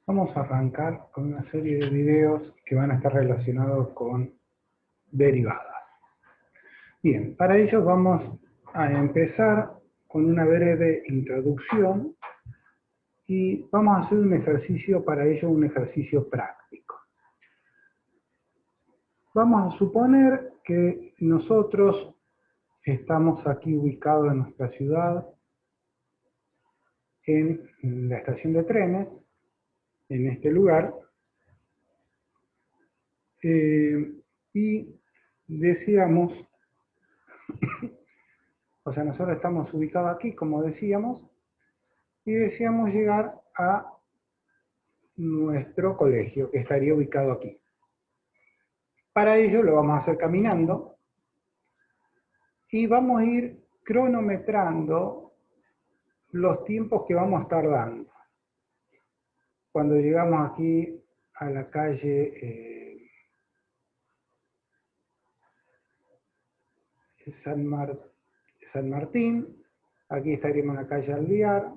Vamos a arrancar con una serie de videos que van a estar relacionados con derivadas. Bien, para ello vamos a empezar con una breve introducción y vamos a hacer un ejercicio para ello, un ejercicio práctico. Vamos a suponer que nosotros estamos aquí ubicados en nuestra ciudad, en la estación de trenes, en este lugar, y decíamos, o sea, nosotros estamos ubicados aquí, como decíamos, y deseamos llegar a nuestro colegio, que estaría ubicado aquí. Para ello lo vamos a hacer caminando y vamos a ir cronometrando los tiempos que vamos a estar dando. Cuando llegamos aquí a la calle San Martín, aquí estaríamos en la calle Alvear,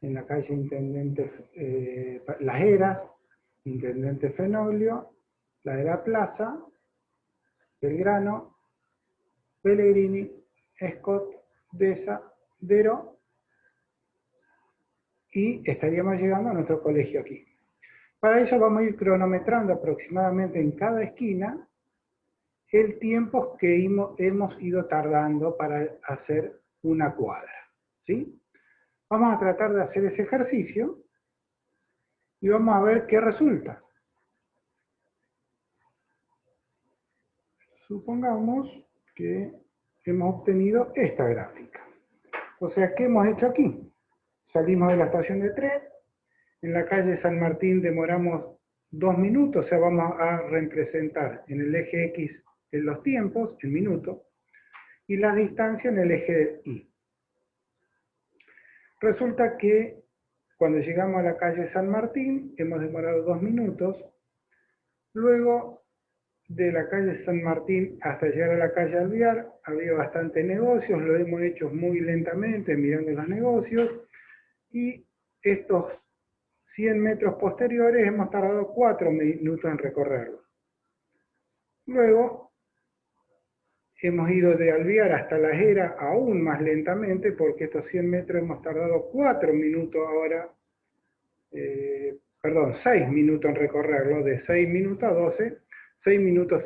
en la calle Intendente Las Heras, Intendente Fenoglio, la de la Plaza, Belgrano, Pellegrini, Scott, Deza, Dero, y estaríamos llegando a nuestro colegio aquí. Para eso vamos a ir cronometrando aproximadamente en cada esquina el tiempo que hemos ido tardando para hacer una cuadra, ¿sí? Vamos a tratar de hacer ese ejercicio y vamos a ver qué resulta. Supongamos que hemos obtenido esta gráfica. O sea, ¿qué hemos hecho aquí? Salimos de la estación de tren, en la calle San Martín demoramos 2 minutos, o sea, vamos a representar en el eje X en los tiempos, el minuto, y la distancia en el eje Y. Resulta que cuando llegamos a la calle San Martín, hemos demorado 2 minutos, luego de la calle San Martín hasta llegar a la calle Alvear, había bastante negocios, lo hemos hecho muy lentamente, mirando los negocios, y estos 100 metros posteriores hemos tardado 4 minutos en recorrerlo. Luego hemos ido de Alvear hasta La Hera aún más lentamente, porque estos 100 metros hemos tardado 4 minutos ahora, 6 minutos en recorrerlo, de 6 minutos a 12, 6 minutos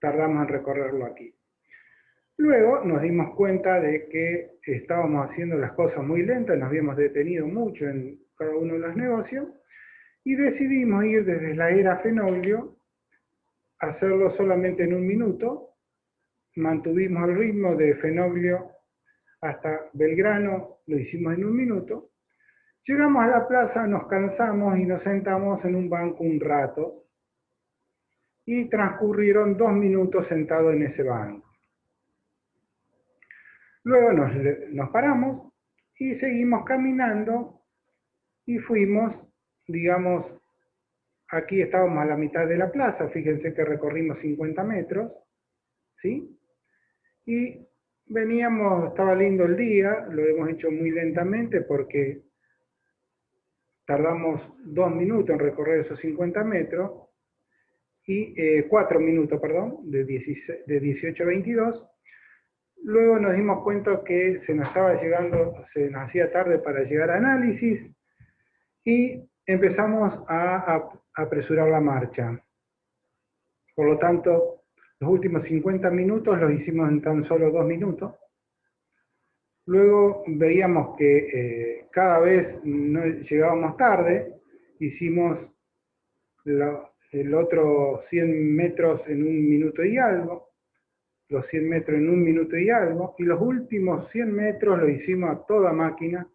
tardamos en recorrerlo aquí. Luego nos dimos cuenta de que estábamos haciendo las cosas muy lentas, nos habíamos detenido mucho en cada uno de los negocios, y decidimos ir desde La Hera a Fenoglio, hacerlo solamente en 1 minuto, mantuvimos el ritmo de Fenoglio hasta Belgrano, lo hicimos en 1 minuto, llegamos a la plaza, nos cansamos y nos sentamos en un banco un rato, y transcurrieron 2 minutos sentados en ese banco. Luego nos paramos y seguimos caminando y fuimos, digamos, aquí estábamos a la mitad de la plaza, fíjense que recorrimos 50 metros, ¿sí? Y veníamos, estaba lindo el día, lo hemos hecho muy lentamente porque tardamos 2 minutos en recorrer esos 50 metros, y 4 minutos, perdón, de 18 a 22. Luego nos dimos cuenta que se nos hacía tarde para llegar a análisis, y empezamos a apresurar la marcha. Por lo tanto, los últimos 50 minutos los hicimos en tan solo 2 minutos. Luego veíamos que cada vez llegábamos tarde, hicimos el otro 100 metros en 1 minuto y algo, los 100 metros en 1 minuto y algo, y los últimos 100 metros lo hicimos a toda máquina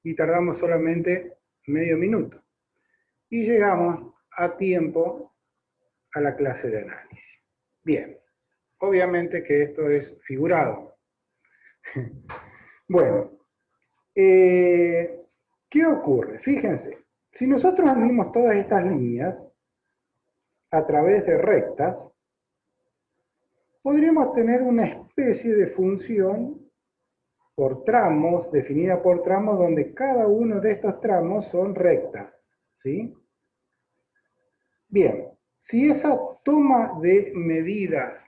y tardamos solamente medio minuto. Y llegamos a tiempo a la clase de análisis. Bien, obviamente que esto es figurado. Bueno, ¿qué ocurre? Fíjense, si nosotros unimos todas estas líneas a través de rectas, podríamos tener una especie de función por tramos, definida por tramos, donde cada uno de estos tramos son rectas, ¿sí? Bien, si esa toma de medidas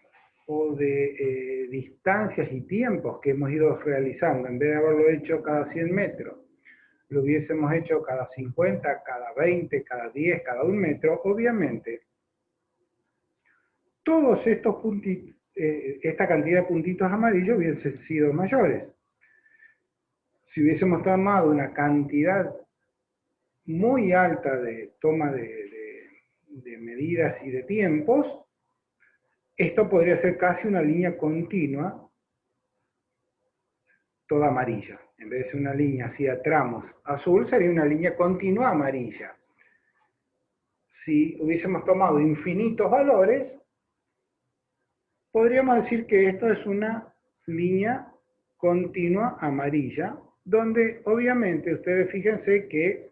o de distancias y tiempos que hemos ido realizando, en vez de haberlo hecho cada 100 metros, lo hubiésemos hecho cada 50, cada 20, cada 10, cada 1 metro, obviamente, todos estos puntitos, esta cantidad de puntitos amarillos hubiesen sido mayores. Si hubiésemos tomado una cantidad muy alta de toma de medidas y de tiempos, esto podría ser casi una línea continua, toda amarilla. En vez de ser una línea hacia tramos azul, sería una línea continua amarilla. Si hubiésemos tomado infinitos valores, podríamos decir que esto es una línea continua amarilla, donde obviamente ustedes fíjense que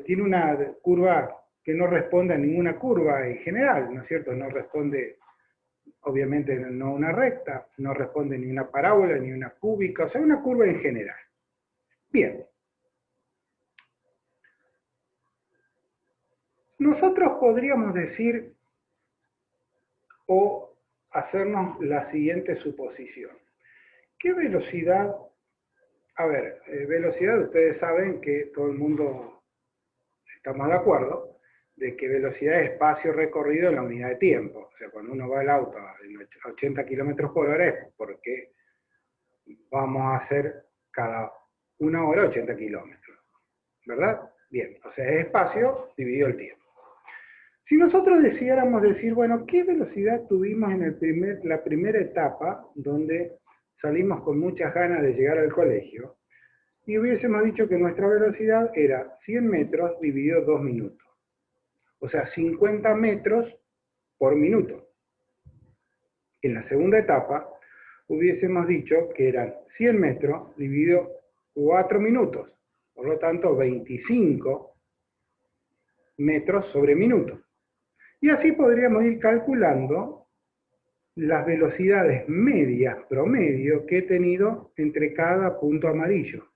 tiene una curva que no responde a ninguna curva en general, ¿no es cierto? No responde, obviamente, no una recta, no responde ni una parábola, ni una cúbica, o sea, una curva en general. Bien. Nosotros podríamos decir o hacernos la siguiente suposición. ¿Qué velocidad? A ver, velocidad, ustedes saben que todo el mundo estamos de acuerdo de que velocidad es espacio recorrido en la unidad de tiempo. O sea, cuando uno va al auto a 80 kilómetros por hora es porque vamos a hacer cada 1 hora 80 kilómetros. ¿Verdad? Bien, o sea, es espacio dividido el tiempo. Si nosotros decidiéramos decir, bueno, ¿qué velocidad tuvimos en la primera etapa donde salimos con muchas ganas de llegar al colegio? Y hubiésemos dicho que nuestra velocidad era 100 metros dividido 2 minutos. O sea, 50 metros por minuto. En la segunda etapa hubiésemos dicho que eran 100 metros dividido 4 minutos. Por lo tanto, 25 metros sobre minuto. Y así podríamos ir calculando las velocidades medias promedio que he tenido entre cada punto amarillo.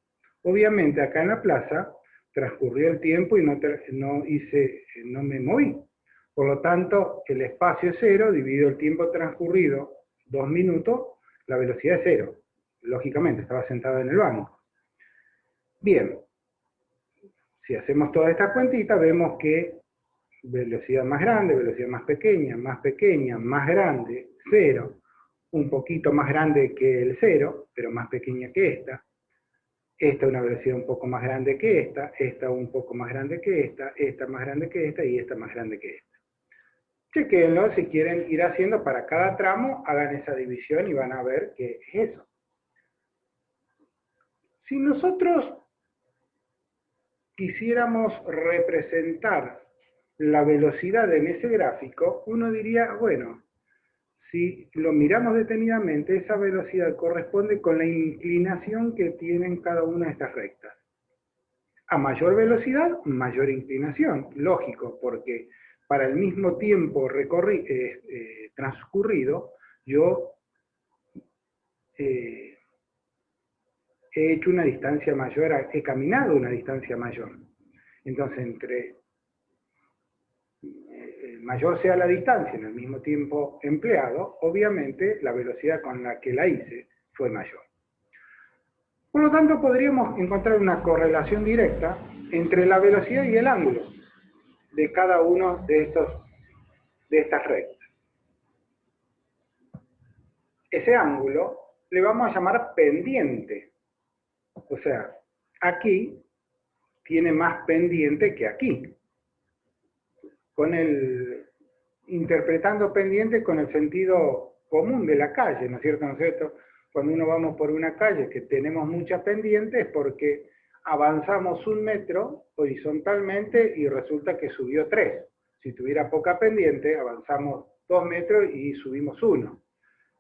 Obviamente acá en la plaza transcurrió el tiempo y no me moví. Por lo tanto, el espacio es 0, dividido el tiempo transcurrido, 2 minutos, la velocidad es 0. Lógicamente, estaba sentado en el banco. Bien, si hacemos todas estas cuentitas, vemos que velocidad más grande, velocidad más pequeña, más grande, 0, un poquito más grande que el 0, pero más pequeña que esta una velocidad un poco más grande que esta un poco más grande que esta más grande que esta y esta más grande que esta. Chequenlo, si quieren ir haciendo para cada tramo, hagan esa división y van a ver que es eso. Si nosotros quisiéramos representar la velocidad en ese gráfico, uno diría, bueno, si lo miramos detenidamente, esa velocidad corresponde con la inclinación que tienen cada una de estas rectas. A mayor velocidad, mayor inclinación, lógico, porque para el mismo tiempo transcurrido, yo he hecho una distancia mayor, he caminado una distancia mayor. Entonces, entre mayor sea la distancia en el mismo tiempo empleado, obviamente la velocidad con la que la hice fue mayor. Por lo tanto, podríamos encontrar una correlación directa entre la velocidad y el ángulo de cada uno de estas rectas. Ese ángulo le vamos a llamar pendiente. O sea, aquí tiene más pendiente que aquí. Interpretando pendiente con el sentido común de la calle, ¿no es cierto? ¿No es cierto? Cuando uno vamos por una calle que tenemos muchas pendientes es porque avanzamos 1 metro horizontalmente y resulta que subió 3. Si tuviera poca pendiente, avanzamos 2 metros y subimos 1.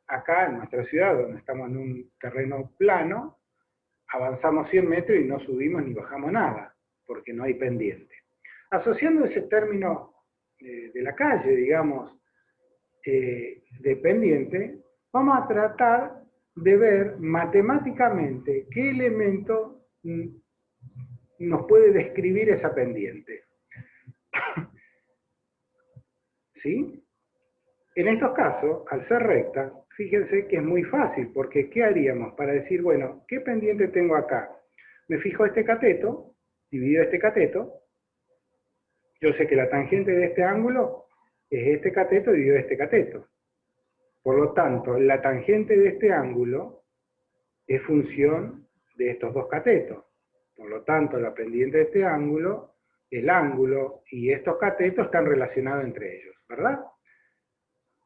Acá en nuestra ciudad, donde estamos en un terreno plano, avanzamos 100 metros y no subimos ni bajamos nada, porque no hay pendiente. Asociando ese término de la calle, digamos, de pendiente, vamos a tratar de ver matemáticamente qué elemento nos puede describir esa pendiente. ¿Sí? En estos casos, al ser recta, fíjense que es muy fácil, porque ¿qué haríamos para decir, bueno, qué pendiente tengo acá? Me fijo este cateto, divido este cateto, yo sé que la tangente de este ángulo es este cateto dividido este cateto. Por lo tanto, la tangente de este ángulo es función de estos dos catetos. Por lo tanto, la pendiente de este ángulo, el ángulo y estos catetos están relacionados entre ellos, ¿verdad?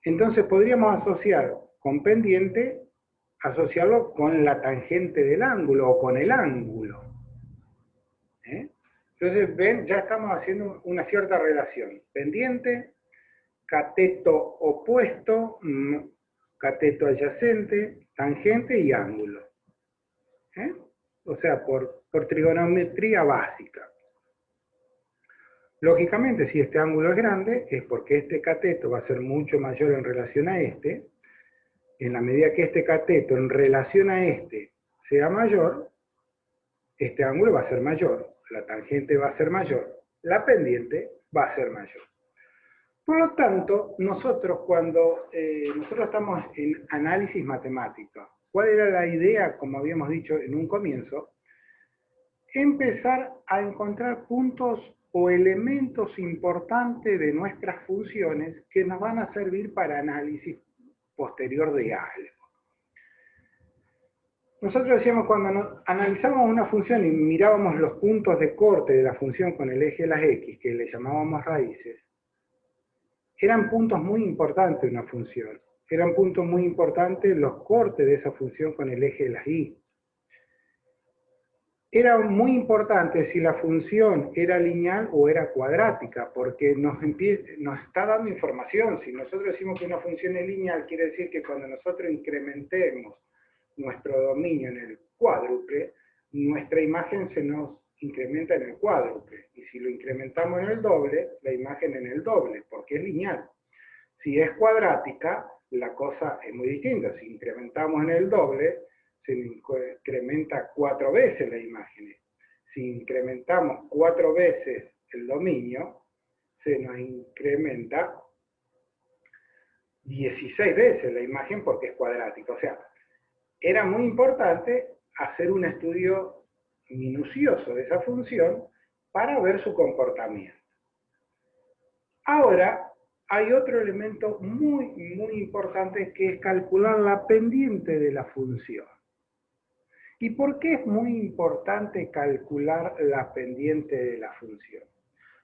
Entonces podríamos asociar con pendiente, asociarlo con la tangente del ángulo o con el ángulo. Entonces, ven, ya estamos haciendo una cierta relación. Pendiente, cateto opuesto, cateto adyacente, tangente y ángulo. O sea, por trigonometría básica. Lógicamente, si este ángulo es grande, es porque este cateto va a ser mucho mayor en relación a este. En la medida que este cateto en relación a este sea mayor, este ángulo va a ser mayor, la tangente va a ser mayor, la pendiente va a ser mayor. Por lo tanto, nosotros cuando nosotros estamos en análisis matemático, ¿cuál era la idea, como habíamos dicho en un comienzo? Empezar a encontrar puntos o elementos importantes de nuestras funciones que nos van a servir para análisis posterior de algo. Nosotros decíamos, cuando analizábamos una función y mirábamos los puntos de corte de la función con el eje de las x, que le llamábamos raíces, eran puntos muy importantes de una función. Eran puntos muy importantes los cortes de esa función con el eje de las y. Era muy importante si la función era lineal o era cuadrática, porque nos está dando información. Si nosotros decimos que una función es lineal, quiere decir que cuando nosotros incrementemos nuestro dominio en el cuádruple, nuestra imagen se nos incrementa en el cuádruple. Y si lo incrementamos en el doble, la imagen en el doble, porque es lineal. Si es cuadrática, la cosa es muy distinta. Si incrementamos en el doble, se incrementa 4 veces la imagen. Si incrementamos 4 veces el dominio, se nos incrementa 16 veces la imagen porque es cuadrática. O sea, era muy importante hacer un estudio minucioso de esa función para ver su comportamiento. Ahora, hay otro elemento muy importante que es calcular la pendiente de la función. ¿Y por qué es muy importante calcular la pendiente de la función?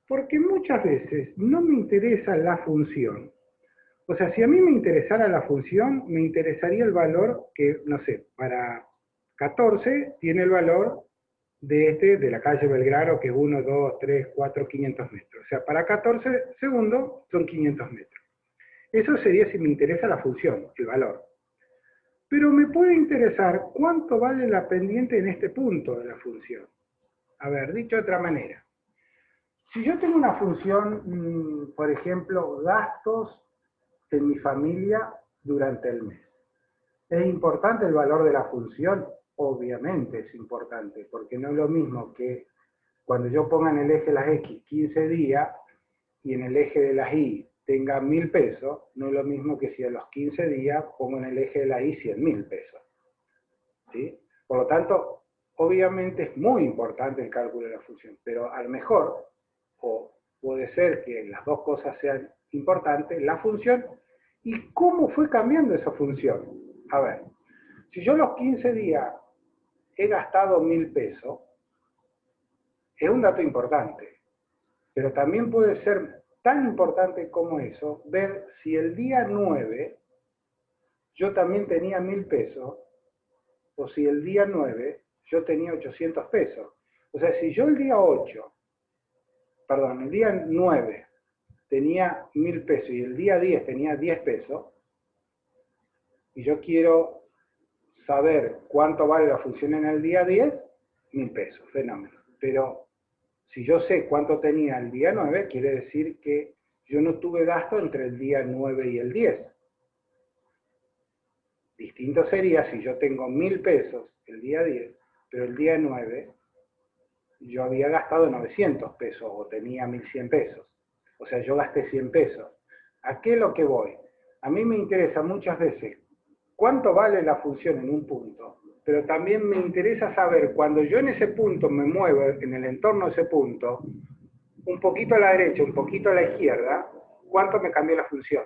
Porque muchas veces no me interesa la función. O sea, si a mí me interesara la función, me interesaría el valor que, no sé, para 14 tiene el valor de la calle Belgrano, que es 1, 2, 3, 4, 500 metros. O sea, para 14 segundos son 500 metros. Eso sería si me interesa la función, el valor. Pero me puede interesar cuánto vale la pendiente en este punto de la función. A ver, dicho de otra manera. Si yo tengo una función, por ejemplo, gastos en mi familia durante el mes. ¿Es importante el valor de la función? Obviamente es importante, porque no es lo mismo que cuando yo ponga en el eje de las X 15 días y en el eje de las Y tenga 1000 pesos, no es lo mismo que si a los 15 días pongo en el eje de la Y 100.000 pesos. ¿Sí? Por lo tanto, obviamente es muy importante el cálculo de la función, pero a lo mejor, o puede ser que las dos cosas sean importantes, la función y cómo fue cambiando esa función. A ver, si yo los 15 días he gastado 1000 pesos, es un dato importante, pero también puede ser tan importante como eso, ver si el día 9 yo también tenía 1000 pesos, o si el día 9 yo tenía 800 pesos. O sea, si yo el día 9 tenía 1000 pesos y el día 10 tenía 10 pesos, y yo quiero saber cuánto vale la función en el día 10, 1000 pesos, fenómeno. Pero si yo sé cuánto tenía el día 9, quiere decir que yo no tuve gasto entre el día 9 y el 10. Distinto sería si yo tengo 1000 pesos el día 10, pero el día 9 yo había gastado 900 pesos o tenía 1100 pesos. O sea, yo gasté 100 pesos. ¿A qué es lo que voy? A mí me interesa muchas veces cuánto vale la función en un punto, pero también me interesa saber cuando yo en ese punto me muevo, en el entorno de ese punto, un poquito a la derecha, un poquito a la izquierda, cuánto me cambió la función.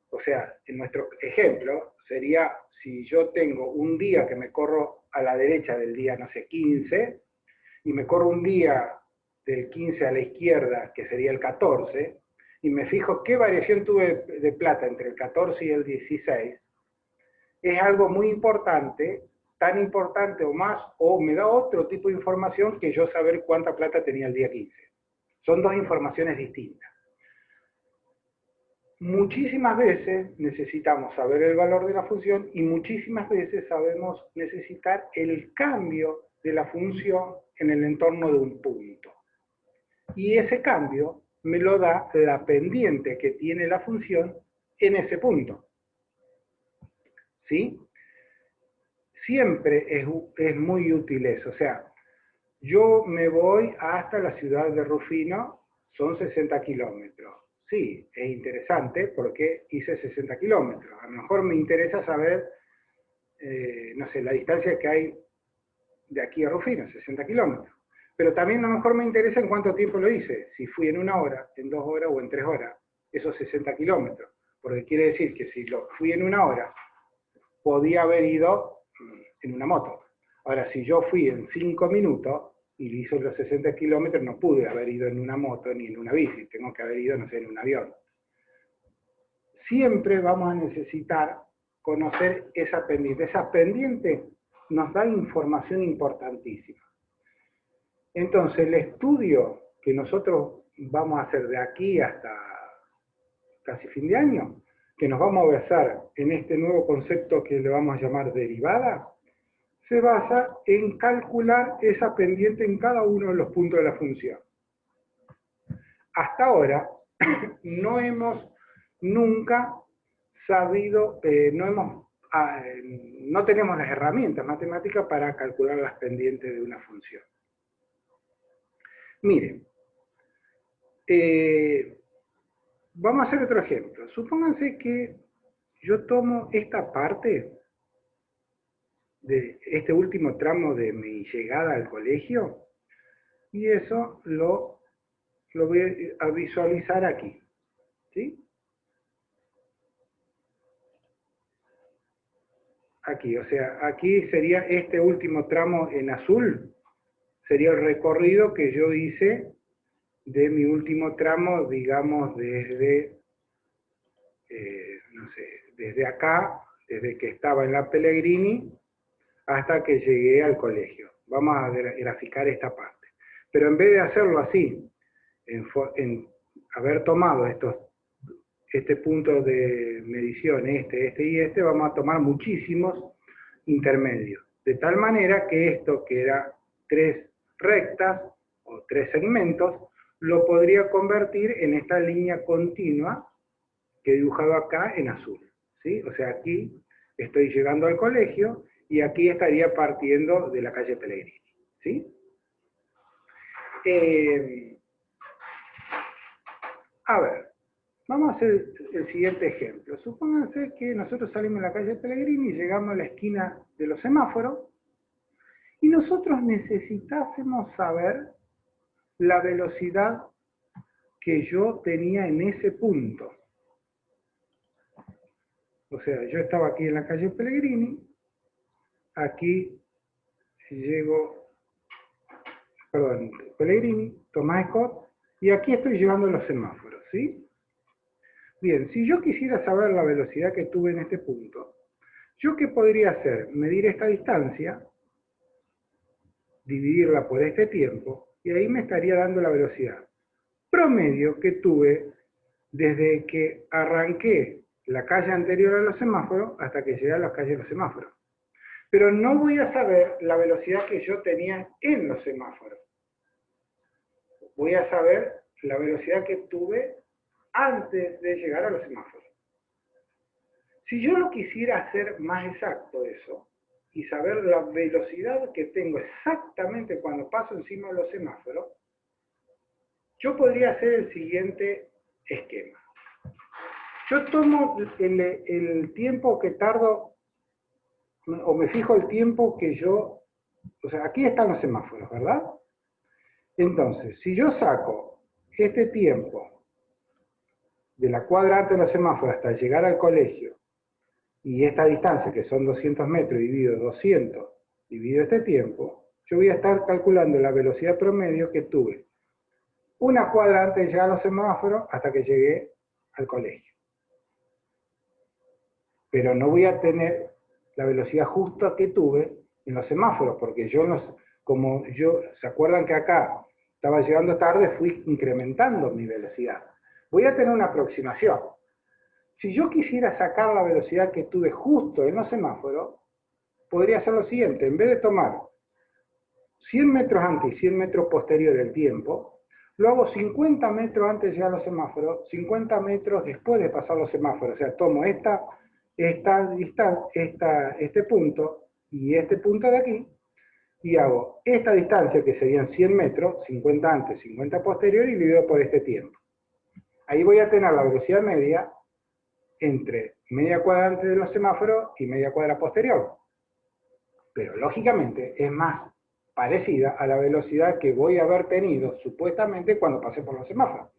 O sea, en nuestro ejemplo sería si yo tengo un día que me corro a la derecha del día, no sé, 15, y me corro un día del 15 a la izquierda, que sería el 14, y me fijo qué variación tuve de plata entre el 14 y el 16, es algo muy importante, tan importante o más, o me da otro tipo de información que yo saber cuánta plata tenía el día 15. Son dos informaciones distintas. Muchísimas veces necesitamos saber el valor de la función y muchísimas veces sabemos necesitar el cambio de la función en el entorno de un punto. Y ese cambio me lo da la pendiente que tiene la función en ese punto. ¿Sí? Siempre es muy útil eso. O sea, yo me voy hasta la ciudad de Rufino, son 60 kilómetros. Sí, es interesante porque hice 60 kilómetros. A lo mejor me interesa saber, no sé, la distancia que hay de aquí a Rufino, 60 kilómetros. Pero también a lo mejor me interesa en cuánto tiempo lo hice, si fui en 1 hora, en 2 horas o en 3 horas, esos 60 kilómetros. Porque quiere decir que si lo fui en 1 hora, podía haber ido en una moto. Ahora, si yo fui en 5 minutos y hice los 60 kilómetros, no pude haber ido en una moto ni en una bici, tengo que haber ido, no sé, en un avión. Siempre vamos a necesitar conocer esa pendiente. Esa pendiente nos da información importantísima. Entonces, el estudio que nosotros vamos a hacer de aquí hasta casi fin de año, que nos vamos a basar en este nuevo concepto que le vamos a llamar derivada, se basa en calcular esa pendiente en cada uno de los puntos de la función. Hasta ahora no hemos nunca sabido, no tenemos las herramientas matemáticas para calcular las pendientes de una función. Miren, vamos a hacer otro ejemplo. Supónganse que yo tomo esta parte de este último tramo de mi llegada al colegio y eso lo voy a visualizar aquí, ¿sí? Aquí, o sea, aquí sería este último tramo en azul, sería el recorrido que yo hice de mi último tramo, digamos, desde, no sé, desde acá, desde que estaba en la Pellegrini, hasta que llegué al colegio. Vamos a graficar esta parte. Pero en vez de hacerlo así, en haber tomado este punto de medición, este y este, vamos a tomar muchísimos intermedios. De tal manera que esto, que era 3 rectas o 3 segmentos, lo podría convertir en esta línea continua que he dibujado acá en azul, ¿sí? O sea, aquí estoy llegando al colegio y aquí estaría partiendo de la calle Pellegrini, ¿sí? A ver, vamos a hacer el siguiente ejemplo. Supónganse que nosotros salimos de la calle Pellegrini y llegamos a la esquina de los semáforos y nosotros necesitásemos saber la velocidad que yo tenía en ese punto. O sea, yo estaba aquí en la calle Pellegrini, aquí llego, perdón, Pellegrini, Tomás Scott, y aquí estoy llevando los semáforos, ¿sí? Bien, si yo quisiera saber la velocidad que tuve en este punto, ¿yo qué podría hacer? Medir esta distancia, dividirla por este tiempo, y ahí me estaría dando la velocidad promedio que tuve desde que arranqué la calle anterior a los semáforos hasta que llegué a la calle de los semáforos. Pero no voy a saber la velocidad que yo tenía en los semáforos. Voy a saber la velocidad que tuve antes de llegar a los semáforos. Si yo lo quisiera hacer más exacto eso, y saber la velocidad que tengo exactamente cuando paso encima de los semáforos, yo podría hacer el siguiente esquema. Yo tomo el tiempo que tardo, o me fijo el tiempo que yo, o sea, aquí están los semáforos, ¿verdad? Entonces, si yo saco este tiempo de la cuadra antes de los semáforos hasta llegar al colegio, y esta distancia, que son 200 metros, dividido 200, dividido este tiempo, yo voy a estar calculando la velocidad promedio que tuve una cuadra antes de llegar a los semáforos hasta que llegué al colegio. Pero no voy a tener la velocidad justa que tuve en los semáforos, porque yo, ¿se acuerdan que acá estaba llegando tarde? Fui incrementando mi velocidad. Voy a tener una aproximación. Si yo quisiera sacar la velocidad que tuve justo en los semáforos, podría hacer lo siguiente: en vez de tomar 100 metros antes y 100 metros posterior del tiempo, lo hago 50 metros antes de llegar a los semáforos, 50 metros después de pasar los semáforos. O sea, tomo este punto y este punto de aquí, y hago esta distancia, que serían 100 metros, 50 antes, 50 posterior, y divido por este tiempo. Ahí voy a tener la velocidad media entre media cuadra antes de los semáforos y media cuadra posterior. Pero lógicamente es más parecida a la velocidad que voy a haber tenido supuestamente cuando pasé por los semáforos.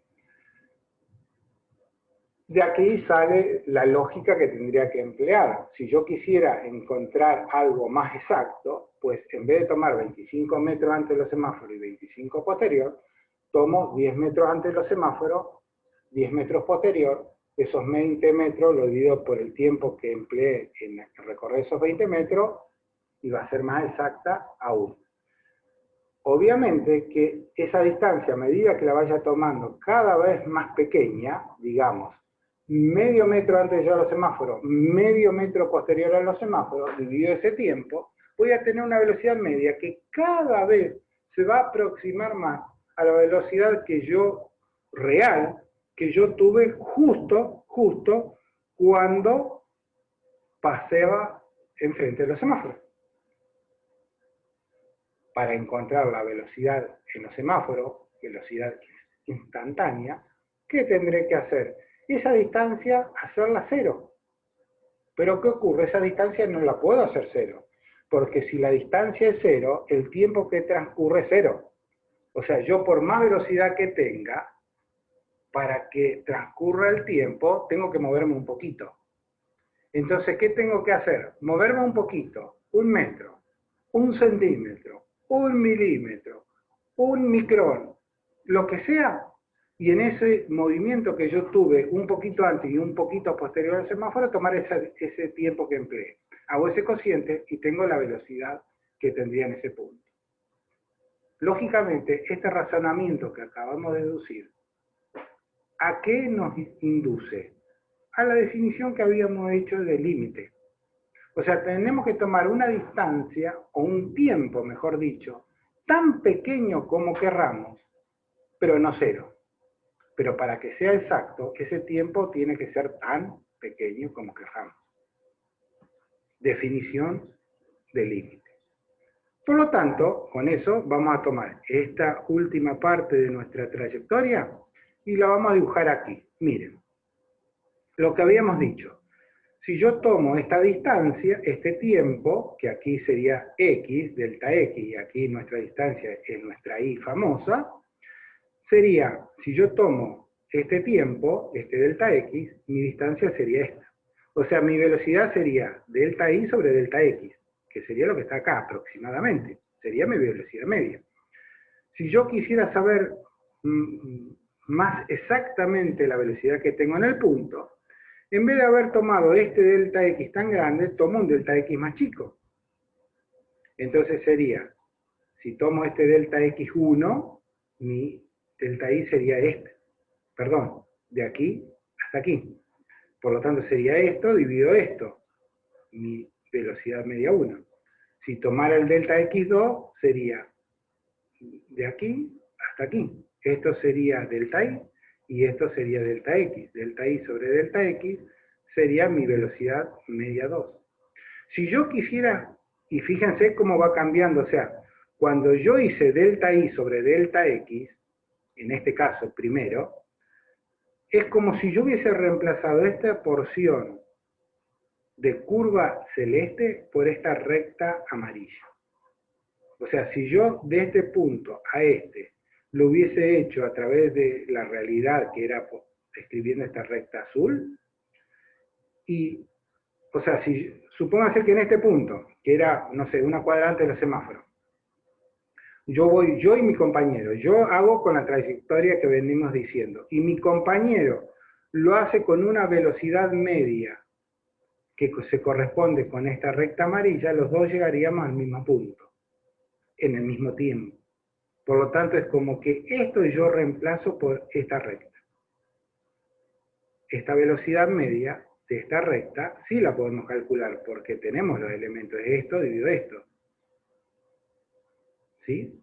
De aquí sale la lógica que tendría que emplear. Si yo quisiera encontrar algo más exacto, pues en vez de tomar 25 metros antes de los semáforos y 25 posterior, tomo 10 metros antes de los semáforos, 10 metros posterior. Esos 20 metros lo divido por el tiempo que empleé en recorrer esos 20 metros y va a ser más exacta aún. Obviamente que esa distancia, a medida que la vaya tomando cada vez más pequeña, digamos, medio metro antes de llegar a los semáforos, medio metro posterior a los semáforos, dividido ese tiempo, voy a tener una velocidad media que cada vez se va a aproximar más a la velocidad que yo, real, que yo tuve justo cuando paseaba enfrente de los semáforos. Para encontrar la velocidad en los semáforos, velocidad instantánea, ¿qué tendré que hacer? Esa distancia, hacerla cero. Pero ¿qué ocurre? Esa distancia no la puedo hacer cero, porque si la distancia es cero, el tiempo que transcurre es cero. O sea, yo por más velocidad que tenga, para que transcurra el tiempo, tengo que moverme un poquito. Entonces, ¿qué tengo que hacer? Moverme un poquito, 1 metro, 1 centímetro, 1 milímetro, 1 micrón, lo que sea, y en ese movimiento que yo tuve un poquito antes y un poquito posterior al semáforo, tomar ese tiempo que empleé. Hago ese cociente y tengo la velocidad que tendría en ese punto. Lógicamente, este razonamiento que acabamos de deducir, ¿a qué nos induce? A la definición que habíamos hecho de límite. O sea, tenemos que tomar una distancia, o un tiempo, mejor dicho, tan pequeño como querramos, pero no cero. Pero para que sea exacto, ese tiempo tiene que ser tan pequeño como querramos. Definición de límite. Por lo tanto, con eso vamos a tomar esta última parte de nuestra trayectoria y la vamos a dibujar aquí. Miren, lo que habíamos dicho. Si yo tomo esta distancia, este tiempo, que aquí sería x, delta x, y aquí nuestra distancia es nuestra y famosa, sería, si yo tomo este tiempo, este delta x, mi distancia sería esta. O sea, mi velocidad sería delta y sobre delta x, que sería lo que está acá aproximadamente. Sería mi velocidad media. Si yo quisiera saber más exactamente la velocidad que tengo en el punto, en vez de haber tomado este delta x tan grande, tomo un delta x más chico. Entonces sería, si tomo este delta x1, mi delta y sería este. Perdón, de aquí hasta aquí. Por lo tanto sería esto dividido esto, mi velocidad media 1. Si tomara el delta x2, sería de aquí hasta aquí. Esto sería delta y esto sería delta x. Delta y sobre delta x sería mi velocidad media 2. Si yo quisiera, y fíjense cómo va cambiando, o sea, cuando yo hice delta i sobre delta x, en este caso primero, es como si yo hubiese reemplazado esta porción de curva celeste por esta recta amarilla. O sea, si yo de este punto a este lo hubiese hecho a través de la realidad, que era escribiendo esta recta azul, y, o sea, si supóngase que en este punto, que era, no sé, una cuadra antes del semáforo, yo y mi compañero, yo hago con la trayectoria que venimos diciendo, y mi compañero lo hace con una velocidad media que se corresponde con esta recta amarilla, los dos llegaríamos al mismo punto, en el mismo tiempo. Por lo tanto, es como que esto yo reemplazo por esta recta. Esta velocidad media de esta recta sí la podemos calcular, porque tenemos los elementos de esto dividido esto. ¿Sí?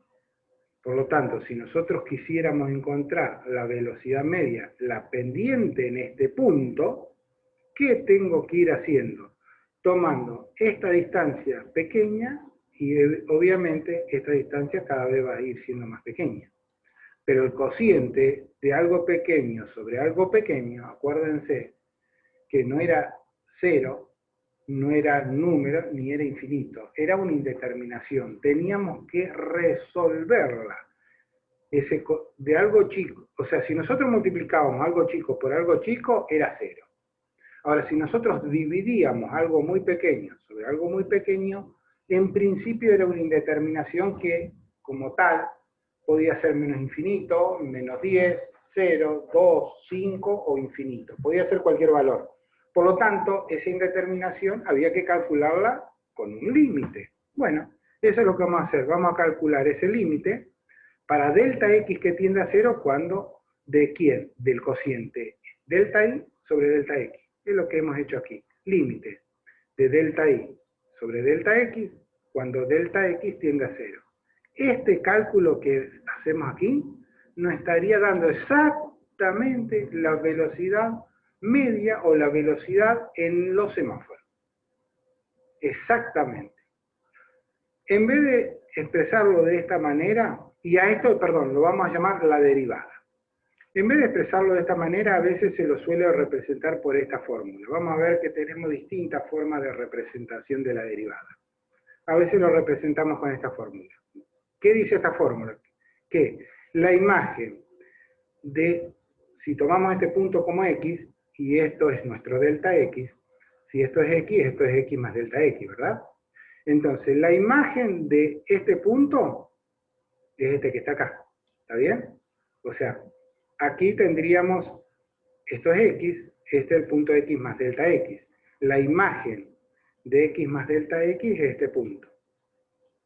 Por lo tanto, si nosotros quisiéramos encontrar la velocidad media, la pendiente en este punto, ¿qué tengo que ir haciendo? Tomando esta distancia pequeña y obviamente esta distancia cada vez va a ir siendo más pequeña. Pero el cociente de algo pequeño sobre algo pequeño, acuérdense que no era cero, no era número, ni era infinito, era una indeterminación. Teníamos que resolverla. De algo chico, o sea, si nosotros multiplicábamos algo chico por algo chico, era cero. Ahora, si nosotros dividíamos algo muy pequeño sobre algo muy pequeño, en principio era una indeterminación que, como tal, podía ser menos infinito, menos 10, 0, 2, 5 o infinito. Podía ser cualquier valor. Por lo tanto, esa indeterminación había que calcularla con un límite. Bueno, eso es lo que vamos a hacer. Vamos a calcular ese límite para delta x que tiende a 0 cuando, ¿de quién? Del cociente delta i sobre delta x. Es lo que hemos hecho aquí. Límite de delta i sobre delta x cuando delta x tiende a 0. Este cálculo que hacemos aquí nos estaría dando exactamente la velocidad media o la velocidad en los semáforos. Exactamente. En vez de expresarlo de esta manera, y a esto, perdón, lo vamos a llamar la derivada. En vez de expresarlo de esta manera, a veces se lo suele representar por esta fórmula. Vamos a ver que tenemos distintas formas de representación de la derivada. A veces lo representamos con esta fórmula. ¿Qué dice esta fórmula? Que la imagen de, si tomamos este punto como x, y esto es nuestro delta x, si esto es x más delta x, ¿verdad? Entonces, la imagen de este punto es este que está acá, ¿está bien? O sea, aquí tendríamos, esto es x, este es el punto x más delta x. La imagen de x más delta x es este punto,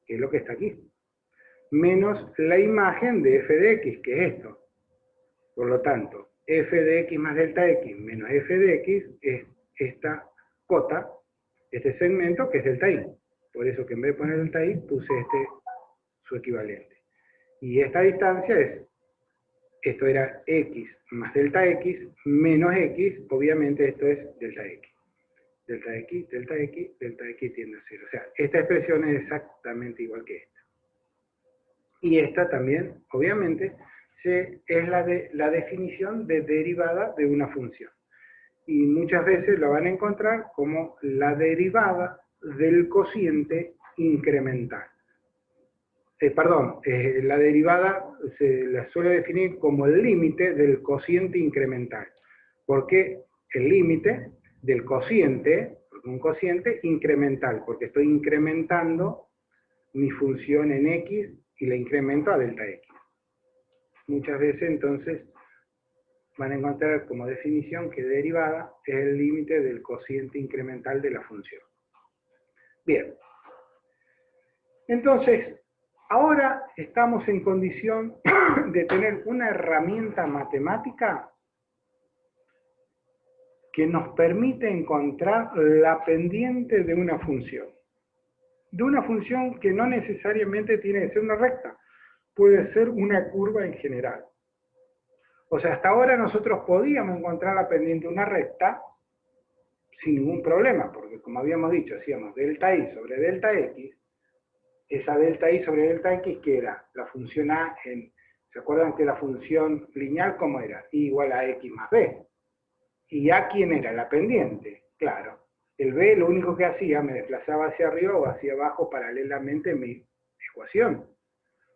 que es lo que está aquí. Menos la imagen de f de x, que es esto. Por lo tanto, f de x más delta x menos f de x es esta cota, este segmento que es delta i. Por eso que en vez de poner delta i, puse su equivalente. Y esta distancia es, esto era x más delta x menos x, obviamente esto es delta x. Delta x, delta x, delta x tiende a 0. O sea, esta expresión es exactamente igual que esta. Y esta también, obviamente, es la definición de derivada de una función. Y muchas veces la van a encontrar como la derivada del cociente incremental. La derivada se la suele definir como el límite del cociente incremental. Porque el límite del cociente, un cociente incremental, porque estoy incrementando mi función en x y la incremento a delta x. Muchas veces entonces van a encontrar como definición que derivada es el límite del cociente incremental de la función. Bien. Entonces, ahora estamos en condición de tener una herramienta matemática que nos permite encontrar la pendiente de una función. De una función que no necesariamente tiene que ser una recta, puede ser una curva en general. O sea, hasta ahora nosotros podíamos encontrar la pendiente de una recta sin ningún problema, porque como habíamos dicho, hacíamos delta i sobre delta x, esa delta i sobre delta x, que era la función a en, ¿se acuerdan que la función lineal cómo era? I igual a x más b. ¿Y a quién era? La pendiente, claro. El b lo único que hacía, me desplazaba hacia arriba o hacia abajo paralelamente en mi ecuación.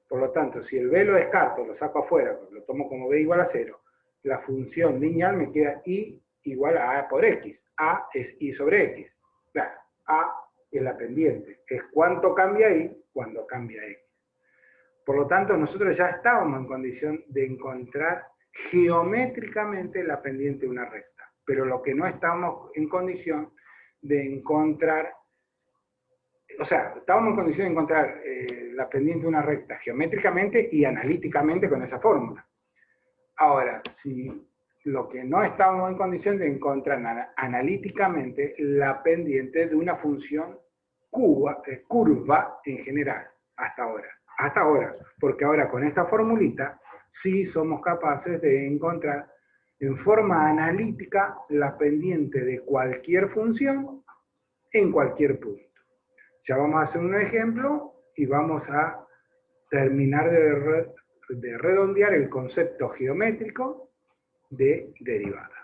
Por lo tanto, si el b lo descarto, lo saco afuera, lo tomo como b igual a 0, la función lineal me queda i igual a por x. A es i sobre x. Claro, a es la pendiente. Es cuánto cambia i cuando cambia x. Por lo tanto, nosotros ya estábamos en condición de encontrar geométricamente la pendiente de una recta. Pero lo que no estamos en condición de encontrar, o sea, estábamos en condición de encontrar la pendiente de una recta geométricamente y analíticamente con esa fórmula. Ahora, si lo que no estábamos en condición de encontrar analíticamente la pendiente de una función curva en general, hasta ahora, porque ahora con esta formulita sí somos capaces de encontrar en forma analítica la pendiente de cualquier función en cualquier punto. Ya vamos a hacer un ejemplo y vamos a terminar de redondear el concepto geométrico de derivada.